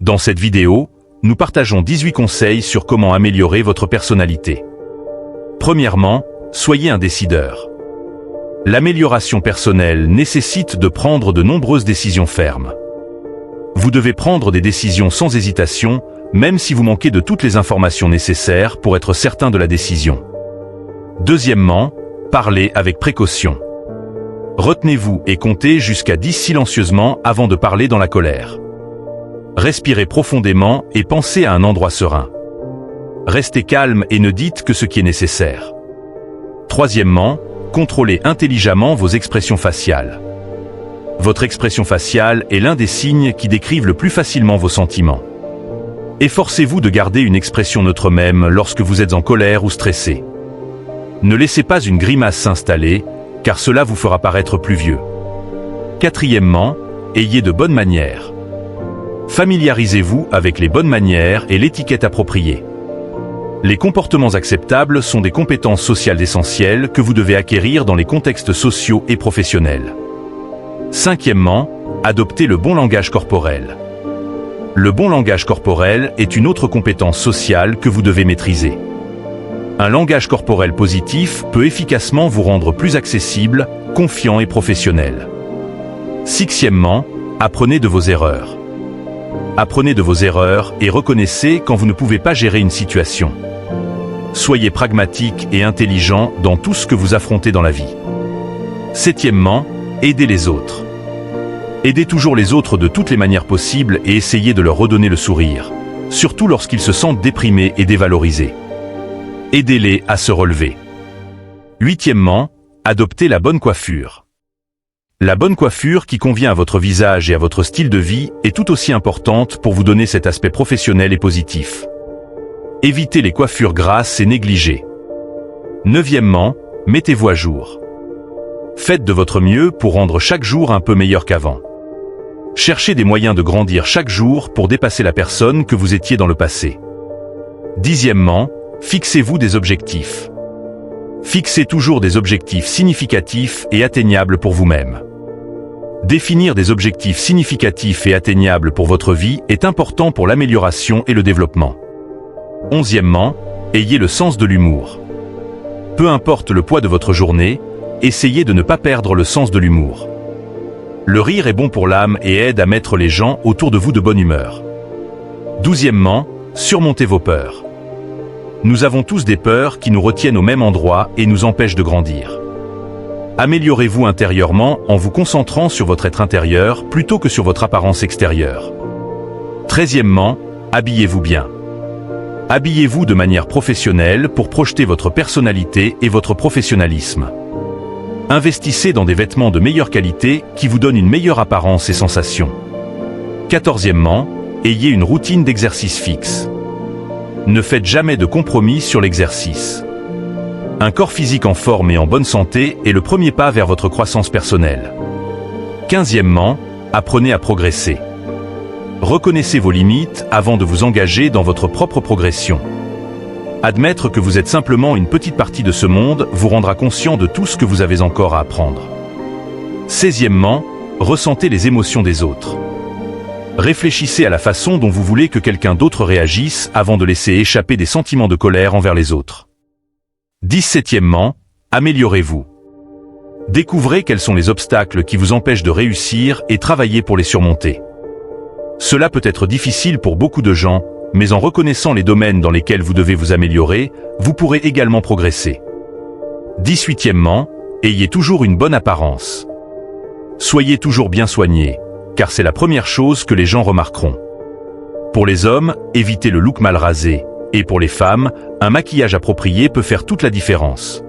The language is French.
Dans cette vidéo, nous partageons 18 conseils sur comment améliorer votre personnalité. Premièrement, soyez un décideur. L'amélioration personnelle nécessite de prendre de nombreuses décisions fermes. Vous devez prendre des décisions sans hésitation, même si vous manquez de toutes les informations nécessaires pour être certain de la décision. Deuxièmement, parlez avec précaution. Retenez-vous et comptez jusqu'à 10 silencieusement avant de parler dans la colère. Respirez profondément et pensez à un endroit serein. Restez calme et ne dites que ce qui est nécessaire. Troisièmement, contrôlez intelligemment vos expressions faciales. Votre expression faciale est l'un des signes qui décrivent le plus facilement vos sentiments. Efforcez-vous de garder une expression neutre même lorsque vous êtes en colère ou stressé. Ne laissez pas une grimace s'installer, car cela vous fera paraître plus vieux. Quatrièmement, ayez de bonnes manières. Familiarisez-vous avec les bonnes manières et l'étiquette appropriée. Les comportements acceptables sont des compétences sociales essentielles que vous devez acquérir dans les contextes sociaux et professionnels. Cinquièmement, adoptez le bon langage corporel. Le bon langage corporel est une autre compétence sociale que vous devez maîtriser. Un langage corporel positif peut efficacement vous rendre plus accessible, confiant et professionnel. Sixièmement, apprenez de vos erreurs. Apprenez de vos erreurs et reconnaissez quand vous ne pouvez pas gérer une situation. Soyez pragmatique et intelligent dans tout ce que vous affrontez dans la vie. Septièmement, aidez les autres. Aidez toujours les autres de toutes les manières possibles et essayez de leur redonner le sourire, surtout lorsqu'ils se sentent déprimés et dévalorisés. Aidez-les à se relever. Huitièmement, adoptez la bonne coiffure. La bonne coiffure qui convient à votre visage et à votre style de vie est tout aussi importante pour vous donner cet aspect professionnel et positif. Évitez les coiffures grasses et négligées. Neuvièmement, mettez-vous à jour. Faites de votre mieux pour rendre chaque jour un peu meilleur qu'avant. Cherchez des moyens de grandir chaque jour pour dépasser la personne que vous étiez dans le passé. Dixièmement, fixez-vous des objectifs. Fixez toujours des objectifs significatifs et atteignables pour vous-même. Définir des objectifs significatifs et atteignables pour votre vie est important pour l'amélioration et le développement. Onzièmement, ayez le sens de l'humour. Peu importe le poids de votre journée, essayez de ne pas perdre le sens de l'humour. Le rire est bon pour l'âme et aide à mettre les gens autour de vous de bonne humeur. Douzièmement, surmontez vos peurs. Nous avons tous des peurs qui nous retiennent au même endroit et nous empêchent de grandir. Améliorez-vous intérieurement en vous concentrant sur votre être intérieur plutôt que sur votre apparence extérieure. Treizièmement, habillez-vous bien. Habillez-vous de manière professionnelle pour projeter votre personnalité et votre professionnalisme. Investissez dans des vêtements de meilleure qualité qui vous donnent une meilleure apparence et sensation. Quatorzièmement, ayez une routine d'exercice fixe. Ne faites jamais de compromis sur l'exercice. Un corps physique en forme et en bonne santé est le premier pas vers votre croissance personnelle. Quinzièmement, apprenez à progresser. Reconnaissez vos limites avant de vous engager dans votre propre progression. Admettre que vous êtes simplement une petite partie de ce monde vous rendra conscient de tout ce que vous avez encore à apprendre. Seizièmement, ressentez les émotions des autres. Réfléchissez à la façon dont vous voulez que quelqu'un d'autre réagisse avant de laisser échapper des sentiments de colère envers les autres. 17e, améliorez-vous. Découvrez quels sont les obstacles qui vous empêchent de réussir et travaillez pour les surmonter. Cela peut être difficile pour beaucoup de gens, mais en reconnaissant les domaines dans lesquels vous devez vous améliorer, vous pourrez également progresser. 18e, ayez toujours une bonne apparence. Soyez toujours bien soigné, car c'est la première chose que les gens remarqueront. Pour les hommes, évitez le look mal rasé, et pour les femmes, un maquillage approprié peut faire toute la différence.